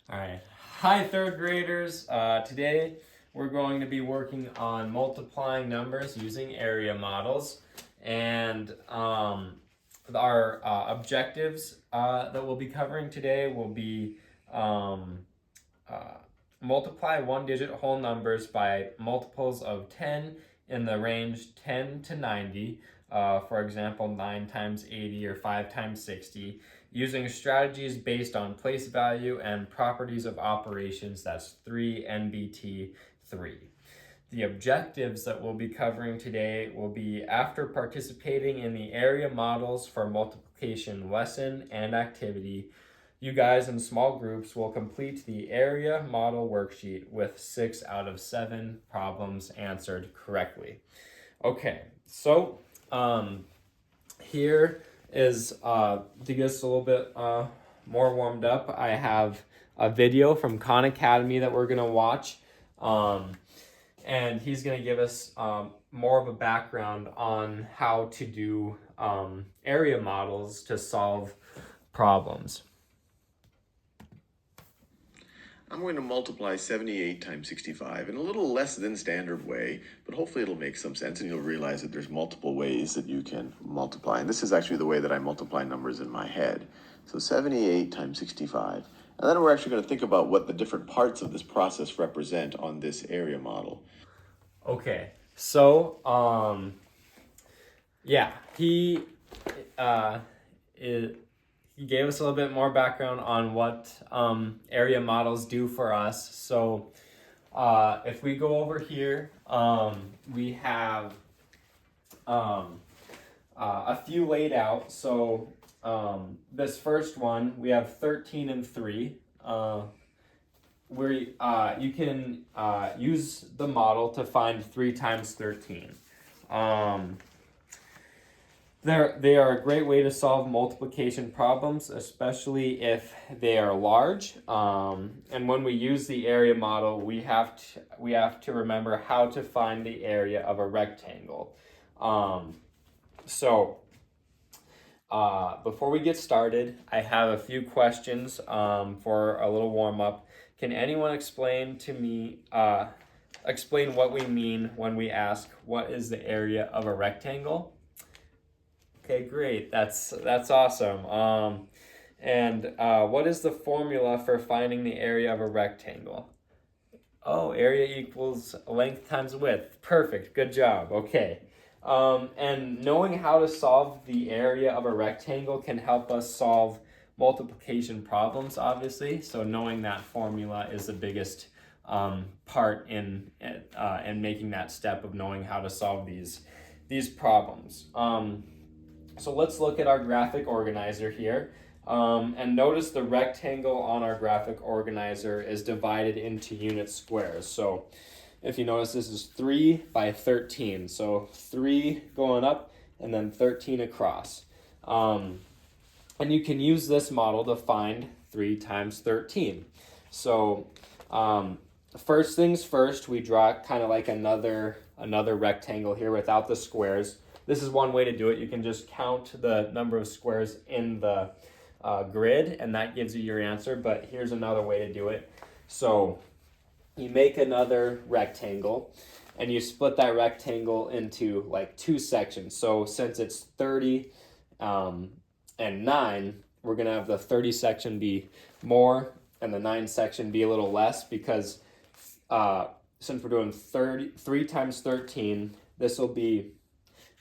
All right. Hi, third graders. Today we're going to be working on multiplying numbers using area models. And our objectives that we'll be covering today will be um, uh, multiply one-digit whole numbers by multiples of 10 in the range 10 to 90. For example, 9 times 80 or 5 times 60, using strategies based on place value and properties of operations. That's 3 NBT 3. The objectives that we'll be covering today will be after participating in the area models for multiplication lesson and activity, you guys in small groups will complete the area model worksheet with 6 out of 7 problems answered correctly. Okay, so here is to get us a little bit more warmed up. I have a video from Khan Academy that we're gonna watch, and he's gonna give us more of a background on how to do area models to solve problems. I'm going to multiply 78 times 65 in a little less than standard way, but hopefully it'll make some sense and you'll realize that there's multiple ways that you can multiply. And this is actually the way that I multiply numbers in my head. So 78 times 65. And then we're actually going to think about what the different parts of this process represent on this area model. Okay, so yeah, uh, he gave us a little bit more background on what area models do for us. So if we go over here, we have a few laid out. So this first one, we have 13 and 3. Where you can use the model to find 3 times 13. They are a great way to solve multiplication problems, especially if they are large. And when we use the area model, we have to remember how to find the area of a rectangle. So before we get started, I have a few questions for a little warm up. Can anyone explain to me explain what we mean when we ask what is the area of a rectangle? Okay, great. That's awesome. And what is the formula for finding the area of a rectangle? Oh, area equals length times width. Perfect. Good job. Okay. And knowing how to solve the area of a rectangle can help us solve multiplication problems, obviously. So knowing that formula is the biggest part in making that step of knowing how to solve these problems. So let's look at our graphic organizer here. And notice the rectangle on our graphic organizer is divided into unit squares. So if you notice, this is 3 by 13. So 3 going up and then 13 across. And you can use this model to find 3 times 13. So first things first, we draw kind of like another rectangle here without the squares. This is one way to do it. You can just count the number of squares in the grid, and that gives you your answer. But here's another way to do it. So you make another rectangle, and you split that rectangle into like 2 sections. So since it's 30 and 9, we're going to have the 30 section be more and the 9 section be a little less, because since we're doing 3 times 13, this will be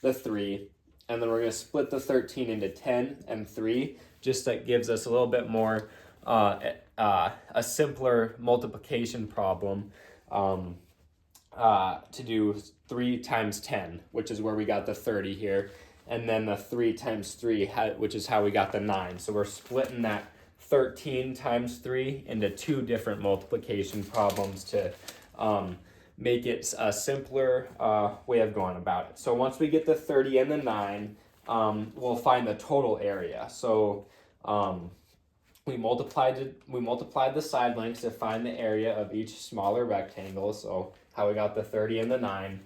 the 3, and then we're going to split the 13 into 10 and 3, just that gives us a little bit more a simpler multiplication problem to do 3 times 10, which is where we got the 30 here, and then the 3 times 3, which is how we got the 9. So we're splitting that 13 times 3 into 2 different multiplication problems to make it a simpler way of going about it. So once we get the 30 and the 9, we'll find the total area. So we multiplied the side lengths to find the area of each smaller rectangle. So how we got the 30 and the 9.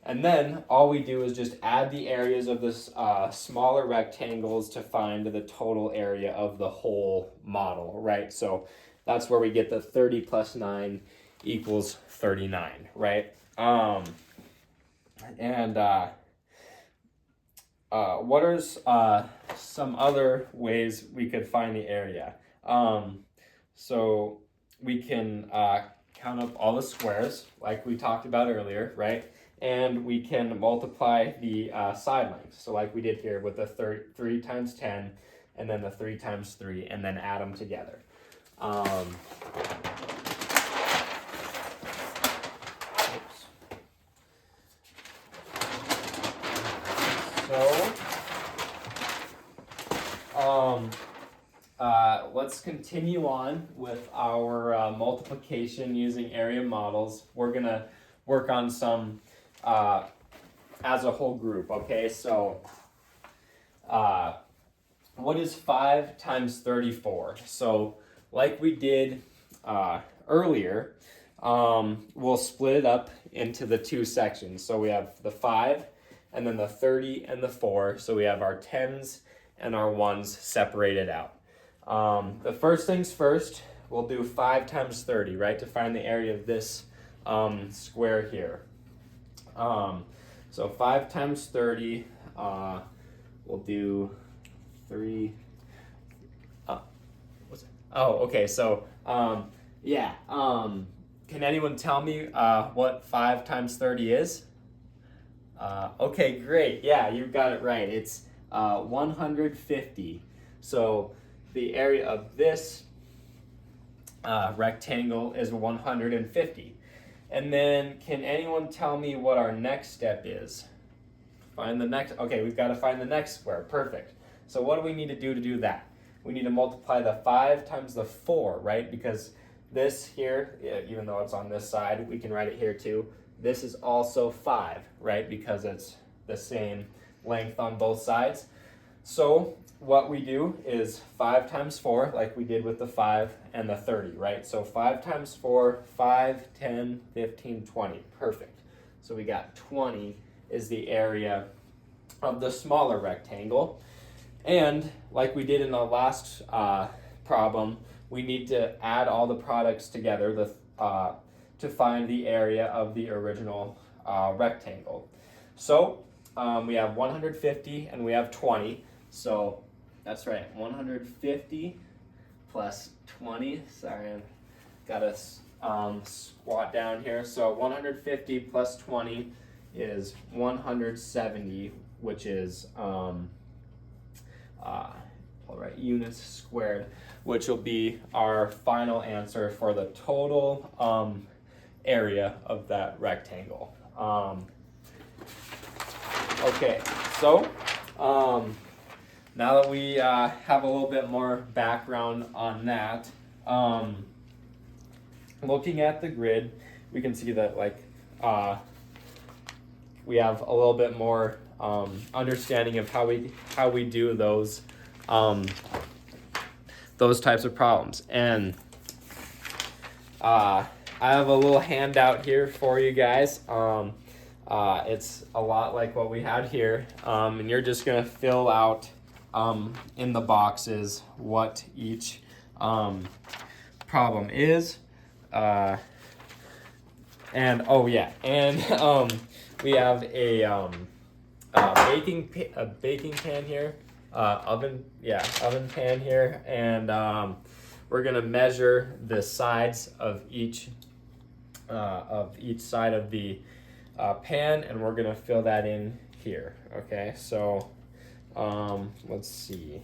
And then all we do is just add the areas of this smaller rectangles to find the total area of the whole model, right? So that's where we get the 30 plus 9 equals 39, right? What are some other ways we could find the area? So we can count up all the squares like we talked about earlier, right? And we can multiply the side lengths. So like we did here with the 3 times 10 and then the 3 times 3 and then add them together. Let's continue on with our multiplication using area models. We're gonna work on some as a whole group, okay? So what is 5 times 34? So like we did earlier, we'll split it up into the 2 sections. So we have the 5 and then the 30 and the 4. So we have our 10s and our 1s separated out. The first things first, we'll do 5 times 30, right, to find the area of this square here. So 5 times 30, we'll do 3. What's it? Oh, okay. So yeah. Can anyone tell me what 5 times 30 is? Okay, great. Yeah, you got it right. It's 150. So the area of this rectangle is 150. And then can anyone tell me what our next step is? Find the next, okay, we've got to find the next square. Perfect. So what do we need to do that? We need to multiply the 5 times the 4, right? Because this here, even though it's on this side, we can write it here too. This is also 5, right? Because it's the same length on both sides. So what we do is 5 times 4, like we did with the 5 and the 30, right? So 5 times 4, 5, 10, 15, 20. Perfect. So we got 20 is the area of the smaller rectangle. And like we did in the last problem, we need to add all the products together to find the area of the original rectangle. So we have 150 and we have 20. So that's right, 150 plus 20. Sorry, I gotta squat down here. So 150 plus 20 is 170, which is all right, units squared, which will be our final answer for the total area of that rectangle. Okay, so now that we have a little bit more background on that, looking at the grid, we can see that we have a little bit more understanding of how we do those types of problems. And I have a little handout here for you guys. It's a lot like what we had here, and you're just gonna fill out in the boxes what each problem is. And oh yeah, and we have a baking pan here, oven pan here, and we're gonna measure the sides of each side of the pan, and we're gonna fill that in here. Okay, so let's see.